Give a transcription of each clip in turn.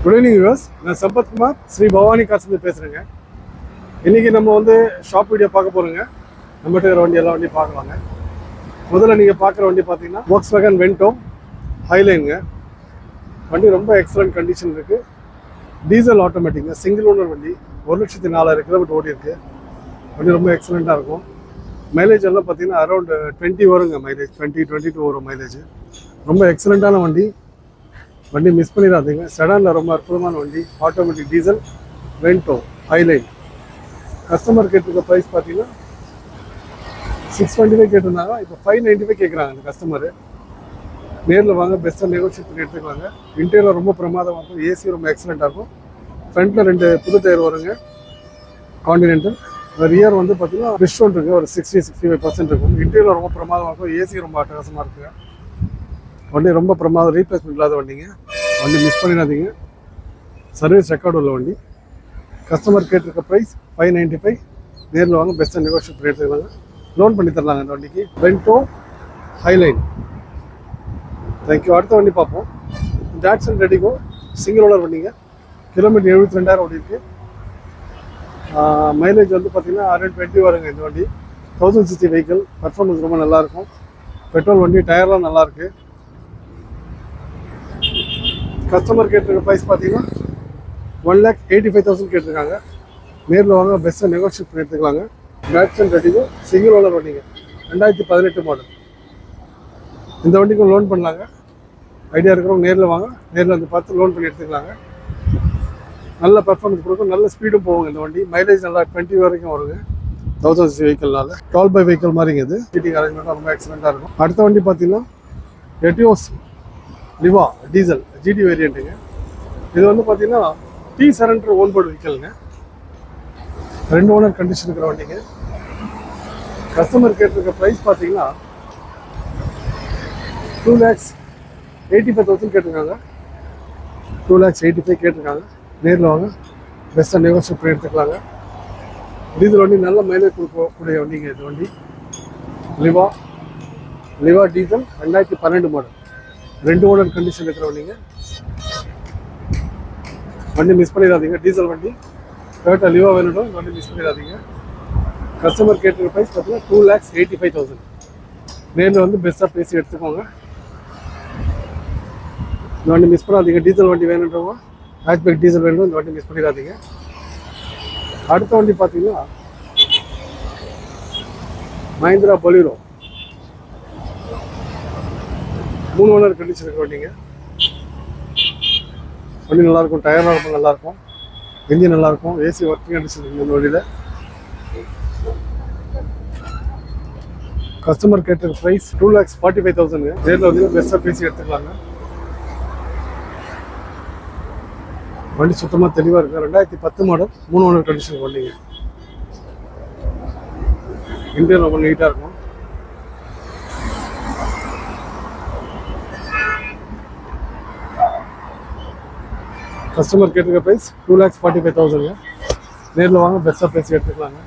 Good evening viewers. நான் சம்பத்குமார் ஸ்ரீ பவானி காசுலேருந்து பேசுகிறேங்க. இன்றைக்கி நம்ம ஷாப் வீடியோ பார்க்க போகிறோங்க. நம்மகிட்ட இருக்கிற வண்டி எல்லா வண்டியும் பார்க்கலாங்க. முதல்ல நீங்கள் பார்க்குற வண்டி பார்த்தீங்கன்னா Volkswagen Vento ஹைலைனுங்க. வண்டி ரொம்ப எக்ஸலண்ட் கண்டிஷன் இருக்குது. டீசல் ஆட்டோமேட்டிக்ங்க, சிங்கிள் ஓனர் வண்டி. 1,04,000 கிலோமீட்டர் ஓடி இருக்குது. வண்டி ரொம்ப எக்ஸலண்ட்டாக இருக்கும். மைலேஜ் எல்லாம் பார்த்தீங்கன்னா அரௌண்ட் 20 வருங்க. மைலேஜ் 20-22 வரும் மைலேஜ். ரொம்ப எக்ஸலண்ட்டான வண்டி. வண்டி மிஸ் பண்ணிடாதீங்க. செடானில் ரொம்ப அற்புதமான வண்டி. Automatic diesel Vento Highline. Customer கேட்டிருக்க ப்ரைஸ் பார்த்தீங்கன்னா 625 கேட்டிருந்தாங்க. இப்போ 595 கேட்குறாங்க அந்த கஸ்டமரு. நேரில் வாங்க, பெஸ்ட்டாக நெகோஷியேட் பண்ணி எடுத்துக்கலாங்க. இன்டீரியர் ரொம்ப பிரமாதமாக இருக்கும். ஏசி ரொம்ப எக்ஸலண்ட்டாக இருக்கும். ஃப்ரண்ட்டில் 2 புது டயர் வருங்க, கான்டினென்டல். ரியர் பார்த்தீங்கன்னா டிஸ்கவுண்ட் இருக்குது, ஒரு 60-65% இருக்கும். இன்டீரியர் ரொம்ப பிரமாதமாக இருக்கும். ஏசி ரொம்ப அட்டகாசமாக இருக்குங்க. வண்டி ரொம்ப பிரமாதம், ரீப்ளேஸ்மெண்ட் இல்லாத வண்டிங்க. வண்டி மிஸ் பண்ணிடாதீங்க. சர்வீஸ் ரெக்கார்டு உள்ள வண்டி. கஸ்டமர் கேட்டிருக்க ப்ரைஸ் 595. நேரில் வாங்க, பெஸ்ட்டாக நெகோஷியேட் பண்ணி எடுத்துக்கலாங்க. லோன் பண்ணி தரலாங்க இந்த வண்டிக்கு. Vento Highline. தேங்க்யூ. அடுத்த வண்டி பார்ப்போம். டாட்சன் ரெடிகோ சிங்கிள் ஓனர் வண்டிங்க. கிலோமீட்டர் 72,000 ஓடி இருக்குது. மைலேஜ் பார்த்தீங்கன்னா 120 வருங்க இந்த வண்டி. 1060 வெஹிக்கிள். பர்ஃபார்மன்ஸ் ரொம்ப நல்லாயிருக்கும். பெட்ரோல் வண்டி, டயர்லாம் நல்லாயிருக்கு. கஸ்டமர் கேட்டிருக்க ப்ரைஸ் பார்த்தீங்கன்னா 1,85,000 கேட்டிருக்காங்க. நேரில் வாங்க, பெஸ்ட்டாக நெகோஷியேட் பண்ணி எடுத்துக்கலாங்க. டாட்சன் ரெடிகோ சிங்கிள் ஓனர் வண்டிங்க. 2018 மாடல். இந்த வண்டிக்கும் லோன் பண்ணலாங்க. ஐடியா இருக்கிறவங்க நேரில் வாங்க, நேரில் பார்த்து லோன் பண்ணி எடுத்துக்கலாங்க. நல்ல பர்ஃபார்மன்ஸ் கொடுக்கும், நல்ல ஸ்பீடும் போகுங்க இந்த வண்டி. மைலேஜ் நல்லா 20 வரைக்கும் வருங்க. 1060 வெஹிக்கிள்னால 12 வெஹிக்கிள் மாதிரிங்க இது. சீட்டிங் அரேஞ்ச்மெண்ட்டாக ரொம்ப எக்ஸலண்ட்டாக இருக்கும். அடுத்த வண்டி பார்த்தீங்கன்னா எட்டியோஸ் லிவா டீசல் ஜிடி வேரியண்ட்டுங்க. இது பார்த்தீங்கன்னா D surrender onboard வெஹிக்கிள்ங்க. 2 owner condition இருக்கிற வண்டிங்க. கஸ்டமர் கேட்டிருக்க ப்ரைஸ் பார்த்தீங்கன்னா 2,85,000 கேட்டிருக்காங்க. 2,85,000 கேட்டிருக்காங்க. நேரில் வாங்க, பெஸ்ட்டாக நெகோஷியேட் பண்ணி எடுத்துக்கலாங்க. டீசல் வண்டி நல்ல மைலேஜ் கொடுக்கக்கூடிய வண்டிங்க இது வண்டி. லிவா டீசல் 2012 மாடல். 2 ஓனர் கண்டிஷன் இருக்கிற வண்டிங்க. வண்டி மிஸ் பண்ணிடாதீங்க. டீசல் வண்டி டொயோட்டா லிவா வேணும், வண்டி மிஸ் பண்ணிடாதீங்க. கஸ்டமர் கேட்டிருக்க ப்ரைஸ் பார்த்தீங்கன்னா 2,85,000. நேரில் பெஸ்ட்டாக பேசி எடுத்துக்கோங்க. இந்த வண்டி மிஸ் பண்ணாதீங்க. டீசல் வண்டி வேணுன்றவங்க, ஹேட்ச்பேக் டீசல் வேணும், இந்த வண்டி மிஸ் பண்ணிடாதீங்க. அடுத்த வண்டி பார்த்தீங்கன்னா மஹிந்திரா பொலிரோ 3 ஓனர் கண்டிஷன் இருக்க வண்டிங்க. வண்டி நல்லாயிருக்கும், டயர்லாம் ரொம்ப நல்லாயிருக்கும், இன்ஜின் நல்லாயிருக்கும், ஏசி ஒர்க்கிங் கண்டிஷன் இருக்குது இந்த வண்டியில். கஸ்டமர் கேட்டிருக்க ப்ரைஸ் 2,45,000. நேரில் பெஸ்ட்டாக பேசி எடுத்துக்கலாங்க. வண்டி சுத்தமாக தெளிவாக இருக்குது. 2010 மாடல். 3 ஓனர் கண்டிஷன் வண்டிங்க. இன்டீரியர் ரொம்ப நீட்டாக இருக்கும். கஸ்டமர் கேட்டிருக்க ப்ரைஸ் 2,45,000. நேரில் வாங்க, பெஸ்ட்டாக பேசி எடுத்துக்கலாங்க.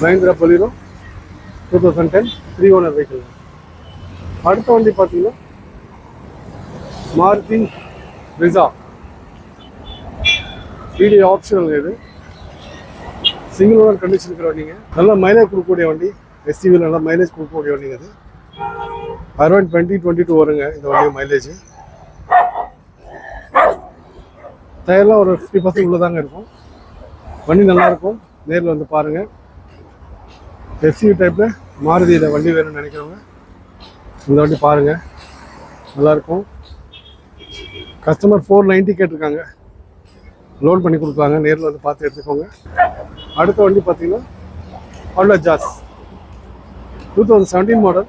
Mahindra Bolero 2010 3 owner vehicle. அடுத்த வண்டி பார்த்தீங்கன்னா மாருதி பிரிஸா. வீடியோ ஆப்ஷனல் இது. சிங்கிள் ஓனர் கண்டிஷன் இருக்கிற வண்டிங்க. நல்லா மைலேஜ் கொடுக்கக்கூடிய வண்டி. எஸ்டிவியில் நல்லா மைலேஜ் கொடுக்கக்கூடிய வண்டிங்க அது. அரௌண்ட் 20-22 வருங்க இந்த வண்டி மைலேஜ். டயர்லாம் ஒரு 50% உள்ளதாங்க இருக்கும். வண்டி நல்லாயிருக்கும். நேரில் பாருங்கள். எஸ்யூவி டைப்பில் மாருதியில் வண்டி வேணும்னு நினைக்கிறவங்க இந்த வண்டி பாருங்கள், நல்லாயிருக்கும். கஸ்டமர் 490 கேட்டிருக்காங்க. லோன் பண்ணி கொடுப்பாங்க. நேரில் பார்த்து எடுத்துக்கோங்க. அடுத்த வண்டி பார்த்தீங்கன்னா Honda Jazz 2017 model.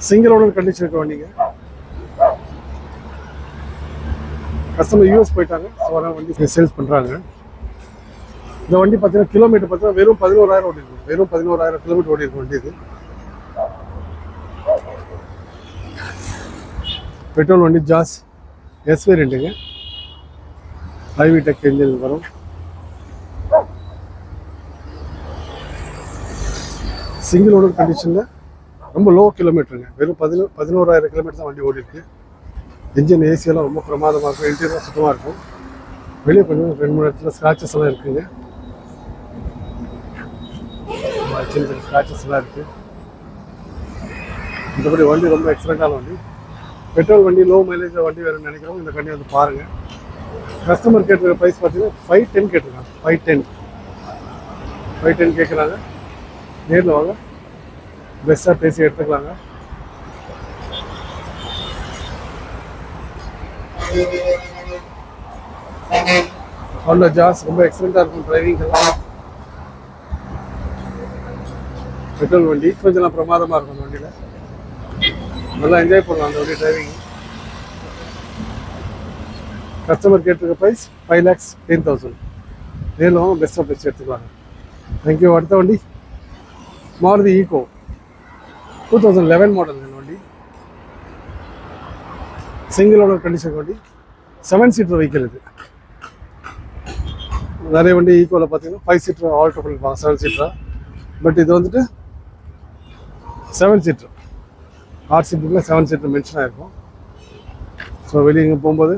Single owner condition இருக்க வண்டிங்க. கஸ்டமர் யூஎஸ் போயிட்டாங்க, வண்டி சேல்ஸ் பண்ணுறாங்க. இந்த வண்டி பார்த்தீங்கன்னா கிலோமீட்டர் பார்த்தீங்கன்னா வெறும் 11,000 ஓடி இருக்கு. வெறும் 11,000 கிலோமீட்டர் ஓடி இருக்கு வண்டி இது. பெட்ரோல் வண்டி ஜாஸ் எஸ் வேரியண்ட்டுங்க. ஐவி டெக் இன்ஜின் வரும். சிங்கிள் ஓனர் கண்டிஷனில் ரொம்ப லோ கிலோமீட்டருங்க, வெறும் 11,000 கிலோமீட்டர் தான் வண்டி ஓடி இருக்கு. இன்ஜின் ஏசியெல்லாம் ரொம்ப பிரமாதமாக இருக்கும், இன்டீரியர் சுத்தமாக இருக்கும். வெளியே கொஞ்சம் 2-3 இடத்துல ஸ்க்ராச்சஸ் எல்லாம் இருக்குங்க, சின்ன சின்ன ஸ்க்ராச்சஸ் எல்லாம் இருக்கு. மற்றபடி வண்டி ரொம்ப எக்ஸலண்ட்டான வண்டி. பெட்ரோல் வண்டி, லோ மைலேஜ் வண்டி வேணும்னு நினைக்கிறவங்க இந்த வண்டி வந்து பாருங்கள். கஸ்டமர் கேட்டிருக்க ப்ரைஸ் பார்த்தீங்கன்னா 510 கேட்டிருக்காங்க. 510 கேட்குறாங்க. நேரில் வாங்க, பெஸ்ட்டாக பேசி எடுத்துக்கலாங்க. ஹோண்டா ஜாஸ் ரொம்ப எக்ஸலண்ட்டாக இருக்கும் டிரைவிங் எல்லாம். பெட்ரோல் வண்டி கொஞ்சம் பிரமாதமாக இருக்கும். அந்த வண்டியில் நல்லா என்ஜாய் பண்ணலாம் அந்த வண்டி டிரைவிங். கஸ்டமர் கேட்டிருக்க ப்ரைஸ் 5,10,000. நேரில் வாங்க, பெஸ்ட்டாக பேசி எடுத்துக்கலாங்க. தேங்க்யூ. அடுத்த வண்டி மாருதி ஈகோ 2011 மாடல் வண்டி. சிங்கிள் ஓனர் கண்டிஷன் வண்டி, 7 சீட்டர் வெஹிக்கிள். இது நிறைய வண்டி ஈகோவில் பார்த்தீங்கன்னா 5 சீட்டர் ஆல்டர் பண்ணியிருப்பாங்க, 7 சீட்டரா. பட் இது வந்துட்டு 7 சீட்டர். ஆர்சி புக்கில் 7 சீட்டர் மென்ஷன் ஆகிருக்கும். ஸோ வெளியே இங்கே போகும்போது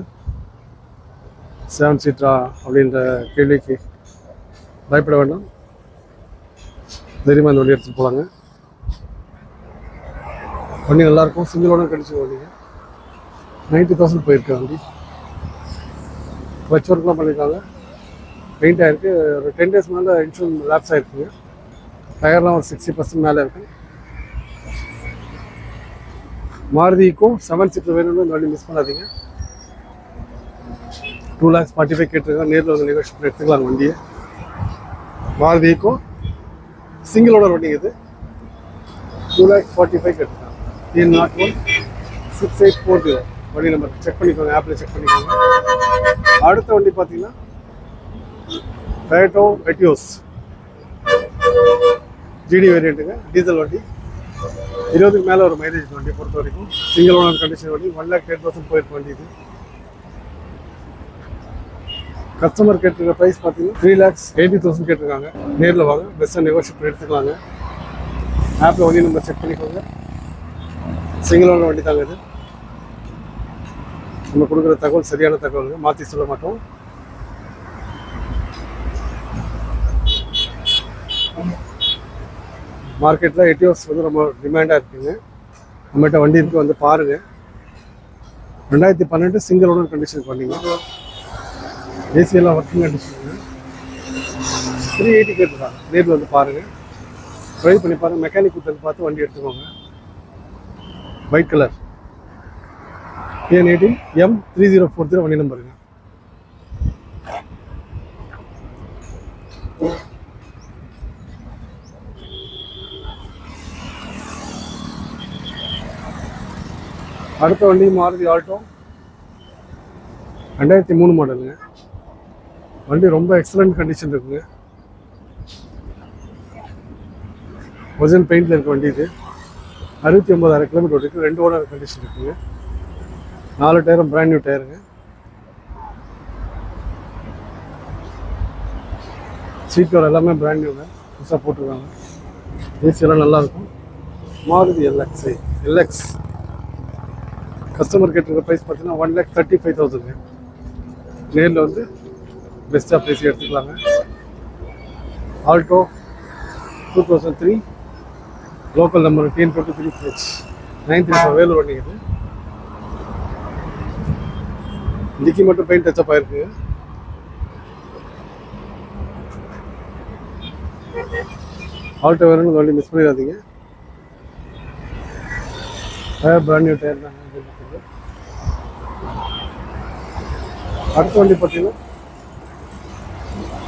7 சீட்டரா அப்படின்ற கேள்விக்கு பயப்பட வேண்டாம், தைரியமாக இந்த வண்டி எடுத்துகிட்டு போகலாங்க. வண்டி நல்லாயிருக்கும், சிங்கிள் ஓனர் கண்டிஷன் வண்டிங்க. 90,000 போயிருக்கு வண்டி. வச் ஒர்க்லாம் பண்ணியிருக்காங்க, பெயிண்ட் ஆகிருக்கு. ஒரு 10 days மேலே இன்சூரன்ஸ் லேப்ஸ் ஆகிருக்குங்க. டயர்லாம் ஒரு 60% மேலே இருக்குது. மாருதி ஈகோ 7 சீட்டர் வேணும்னு இந்த வண்டி மிஸ் பண்ணாதீங்க. 2,45,000 கேட்டிருக்காங்க. நேரில் வந்து நெகோஷியேட் எடுத்துக்கலாம் வண்டியை. மாருதி ஈகோ சிங்கிள் ஓனர் வண்டிங்க. இது 2,45,000 கேட்டிருக்காங்க. T016840 வண்டி நம்பர் செக் பண்ணிக்கோங்க, ஆப்பில் செக் பண்ணிக்கோங்க. அடுத்த வண்டி பார்த்தீங்கன்னா டொயோட்டா எட்டியோஸ் ஜிடி வேரியண்ட்டுங்க, டீசல் வண்டி. 20க்கு மேலே ஒரு மைலேஜ் வண்டியை பொறுத்த வரைக்கும். சிங்கிள் ஓனர் கண்டிஷன் வண்டி. 1,10,000 போயிருக்க வண்டி இது. கஸ்டமர் கேட்டிருக்க ப்ரைஸ் பார்த்தீங்கன்னா 3,80,000 கேட்டிருக்காங்க. நேரில் வாங்க, பெஸ்ட்டாக நெகோஷியேட் எடுத்துக்கலாங்க. ஆப்பில் வண்டி நம்பர் செக் பண்ணிக்கோங்க. சிங்கிள் ஓனர் வண்டி தாங்க இது. நம்ம கொடுக்குற தகவல் சரியான தகவலுங்க, மாற்றி சொல்ல மாட்டோம். மார்க்கெட்டில் எட்டியோஸ் வந்து ரொம்ப டிமாண்டாக இருக்குங்க. நம்மகிட்ட வண்டி இருக்குது, வந்து பாருங்கள். 2012 சிங்கிள் ஓனர் கண்டிஷன் பண்ணிங்க. ஏசியெல்லாம் ஒர்க்கிங் கண்டிஷனுங்க. 380 கேட்டுருக்காங்க. நேரில் வந்து பாருங்கள், ட்ரை பண்ணி பாருங்கள். மெக்கானிக் கொடுத்து பார்த்து வண்டி எடுத்துக்கோங்க. ஒயிட் கலர் TN18 M3040 வண்டி நம்பருங்க. அடுத்த வண்டி மாருதி ஆல்டோ 2003 மாடலுங்க. வண்டி ரொம்ப எக்ஸலண்ட் கண்டிஷன் இருக்குங்க. ஒரிஜினல் பெயிண்டில் இருக்க வண்டி இது. 69,000 கிலோமீட்டர் இருக்குது. 2 ஓனர் கண்டிஷன் இருக்குங்க. 4 டயரும் பிராண்ட் நியூ டயருங்க. சீட் கவர் எல்லாமே பிராண்ட் நியூங்க, புதுசாக போட்டிருக்காங்க. ஏசி எல்லாம் நல்லாயிருக்கும். மாருதி எல்எக்ஸ் கஸ்டமர் கேட்டிருக்க ப்ரைஸ் பார்த்தீங்கன்னா 1,35,000. நேரில் வந்து பெஸ்ட்டாக பேசி எடுத்துக்கலாங்க. Alto 2003 local number TN23H 934 Vellore வண்டிங்க. இது டிக்கி மட்டும் பெயிண்ட் டச்சப் ஆகிருக்கு. ஆல்டோ வேணும்னு வண்டி மிஸ் பண்ணிடாதீங்க. டயர் பிராண்ட் நியூ டயர் தாங்க. அடுத்த வண்டி பார்த்தீங்கன்னா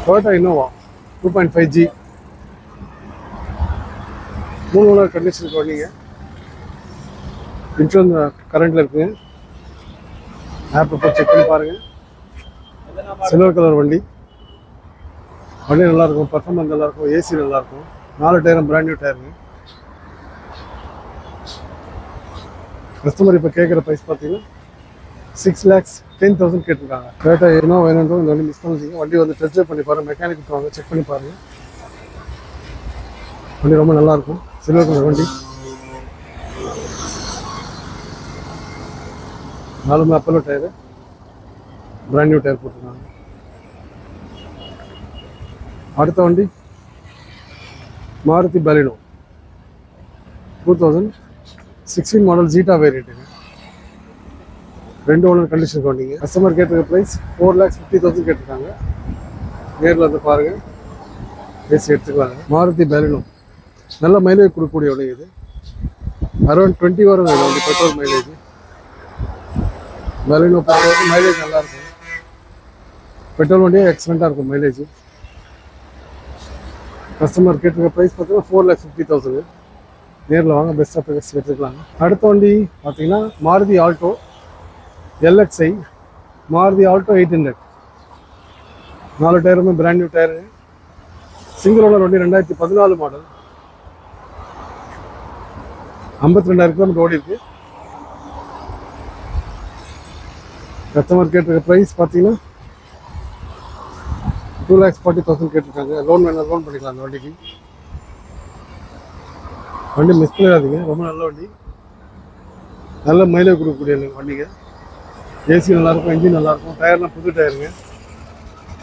டொயோட்டா இனோவா 2.5G 3 ஓனர் கண்டிஷனுக்கு வண்டிங்க. இன்சூரன்ஸ் கரண்டில் இருக்குங்க. ஆப்பை போய் செக் பண்ணி பாருங்கள். சில்வர் கலர் வண்டி. வண்டி நல்லாயிருக்கும், பர்ஃபார்மன்ஸ் நல்லாயிருக்கும், ஏசி நல்லாயிருக்கும். 4 டயரும் பிராண்ட் நியூ டயருங்க. கஸ்டமர் இப்போ கேட்குற ப்ரைஸ் பார்த்தீங்கன்னா 6,10,000 கேட்டிருக்காங்க. டொயோட்டா இனோவா வேணுன்றோம் இந்த வண்டி மிஸ் பண்ணிச்சிங்க. வண்டி வந்து டெஸ்ட் ட்ரைவ் பண்ணி பாருங்கள், மெக்கானிக் வாங்க, செக் பண்ணி பாருங்கள். வண்டி ரொம்ப நல்லாயிருக்கும், சில்வர் கலர் வண்டி. நாலுமே Apollo tyre, brand new tyre போட்டிருக்காங்க. அடுத்த வண்டி மாருதி பலினோ 2016 மாடல் ஜீட்டா வேரியண்ட்டுங்க. 2 ஓனர் கண்டிஷனுக்கு வண்டிங்க. கஸ்டமர் கேட்டிருக்க ப்ரைஸ் 4,50,000 கேட்டிருக்காங்க. நேரில் வந்து பாருங்கள், பேசி எடுத்துக்கலாங்க. மாருதி பலினோ நல்ல மைலேஜ் கொடுக்கக்கூடிய வண்டி இது. அரௌண்ட் 20 வரும் வண்டி பெட்ரோல் மைலேஜ். பலினோ பொறுத்தவரைக்கும் மைலேஜ் நல்லாயிருக்கும். பெட்ரோல் வண்டியே எக்ஸலண்ட்டாக இருக்கும் மைலேஜ். கஸ்டமர் கேட்டிருக்க ப்ரைஸ் பார்த்தீங்கன்னா 4,50,000. நேரில் வாங்க, பெஸ்ட்டாக பேசி எடுத்துக்கலாங்க. அடுத்த வண்டி பார்த்தீங்கன்னா Maruti Alto LXi, Maruti Alto 800. 4 டயருமே brand new tyre. Single owner வண்டி, 2014 மாடல். 52,000 கிலோமீட்டர் ஓடி இருக்கு. கஸ்டமர் கேட்டிருக்க ப்ரைஸ் பார்த்தீங்கன்னா 2,40,000 கேட்டிருக்காங்க. லோன் வேணா லோன் பண்ணிக்கலாம் அந்த வண்டிக்கு. வண்டி மிஸ் பண்ணிடாதீங்க, ரொம்ப நல்ல வண்டி. நல்ல மைலேஜ் கொடுக்கக்கூடிய வண்டிங்க. ஏசி நல்லாயிருக்கும், இன்ஜின் நல்லாயிருக்கும், டயர்லாம் புது டயருங்க.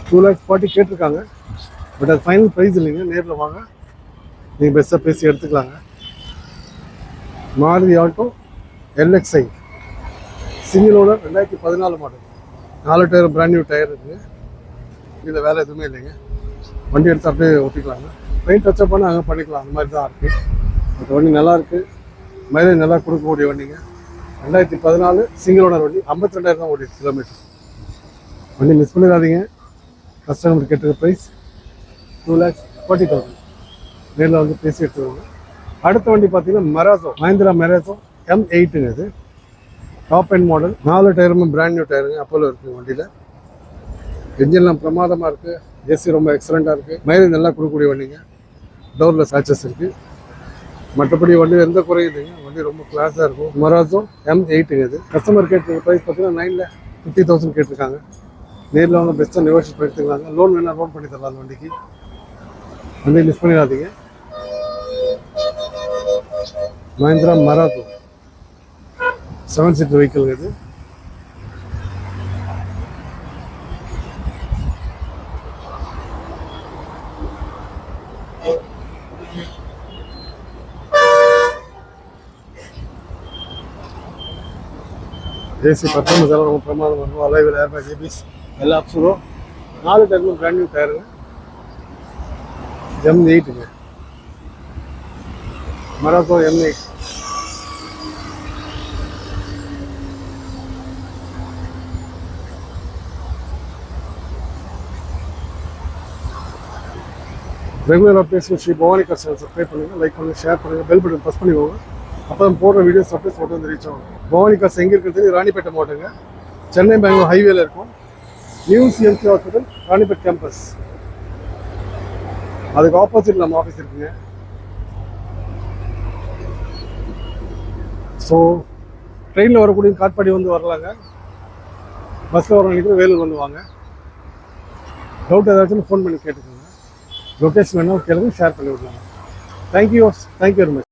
2,40,000 கேட்டிருக்காங்க. பட் அது ஃபைனல் ப்ரைஸ் இல்லைங்க. நேரில் வாங்க, நீங்கள் பெஸ்ட்டாக பேசி எடுத்துக்கலாங்க. Maruti Alto LXi single owner, 2014 model. 4 tyre brand new tyre இருக்குங்க. இதில் வேலை எதுவுமே இல்லைங்க. வண்டி எடுத்து அப்படியே ஓட்டிக்கலாங்க. பெயிண்ட் டச்சப் பண்ண அங்கே பண்ணிக்கலாம், அந்த மாதிரி தான் இருக்குது. பட் வண்டி நல்லாயிருக்கு, மைலேஜ் நல்லா கொடுக்கக்கூடிய வண்டிங்க. 2014 சிங்கிள் ஓனர் வண்டி, 52,000 தான் ஓடிடுச்சு கிலோமீட்டர். வண்டி மிஸ் பண்ணிடாதீங்க. கஸ்டமர் கேட்டிருக்க ப்ரைஸ் 2,40,000. நேரில் வந்து பேசி எடுத்துக்கோங்க. அடுத்த வண்டி பார்த்தீங்கன்னா மெராசோ, மஹிந்திரா மெராசோ M8ங்க. இது டாப் எண்ட் மாடல். 4 டயருமே பிராண்ட் நியூ டயருங்க. அப்போலோ இருக்குது வண்டியில். இன்ஜின்லாம் பிரமாதமாக இருக்குது. ஏசி ரொம்ப எக்ஸலண்ட்டாக இருக்குது. மைலேஜ் நல்லா கொடுக்கக்கூடிய வண்டிங்க. டோரில் சாச்சஸ் இருக்குது. மற்றபடி வண்டி எந்த குறையும் இல்லைங்க. வண்டி ரொம்ப கிளாஸாக இருக்கும். மெராசோ M8ங்க. இது கஸ்டமர் கேட்டிருக்க ப்ரைஸ் பார்த்தீங்கன்னா 9,50,000 கேட்டிருக்காங்க. நேரில் வந்து பெஸ்ட்டாக நெகோஷியேட் பண்ணி எடுத்துக்கலாங்க. லோன் வேணால் லோன் பண்ணி தரலாம் அந்த வண்டிக்கு. வண்டி மிஸ் பண்ணிடாதீங்க. மஹிந்திரா மெராசோ 7 சீட்டர் வெஹிக்கிள் இது. ஏசி பர்ஃபார்மன்ஸ் எல்லாம் ரொம்ப பிரமாதமாக இருக்கும். அலைவில் ஏர்பேக், ஏபிஎஸ் எல்லா ஆப்ஷனும். 4 டயருமே பிராண்ட் நியூ டயருங்க. M8ங்க. Marazzo M8. Regular updates Sri Bhavani car channel subscribe பண்ணுங்கள், லைக் பண்ணுங்கள், ஷேர் பண்ணுங்கள், பெல் பட்டன் ப்ரெஸ் பண்ணிக்கோங்க. அப்போ தான் போடுற வீடியோஸ் அப்டேட்ஸ் மட்டும் வந்து ரீச் ஆகும். பவானி கார்ஸ் எங்கே இருக்கிறது? ராணிப்பேட்டை மாவட்டங்க. சென்னை பெங்களூர் ஹைவேல இருக்கும். New CMC hospital, Ranipet campus. அதுக்கு ஆப்போசிட் நம்ம ஆஃபீஸ் இருக்குங்க. ஸோ ட்ரெயினில் வரக்கூடிய காட்பாடி வந்து வரலாங்க. பஸ்ஸில் வர நினைக்கிற வேலூர் வந்து வாங்க. டவுட் ஏதாச்சும் ஃபோன் பண்ணி கேட்டுக்கோங்க. லொக்கேஷன் வேணால் கேளுங்க, ஷேர் பண்ணி விடலாங்க. Thank you very much.